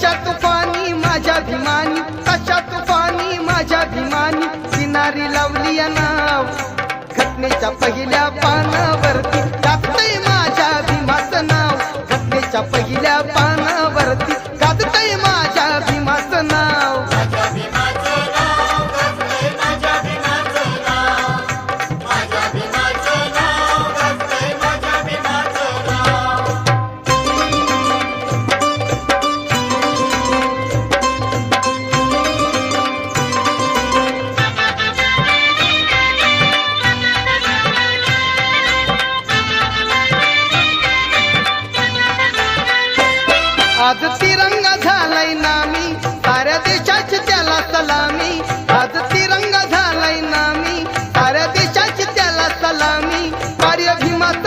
कशा तुफानी माझ्या भीमानी, कशा तुफानी माझ्या भीमानी, किनारी लावली या नाव घटनेच्या पहिल्या पानावरती, गाजतंय माझ्या भीमाचं नाव घटनेच्या पहिल्या पानावरती, गाजतंय माझ्या भीमाचं नाव. आज तिरंगा झालाय नामी, साऱ्या देशाची त्याला सलामी, आज तिरंगा झालाय नामी, साऱ्या देशाची त्याला सलामी, कार्य भीमाचं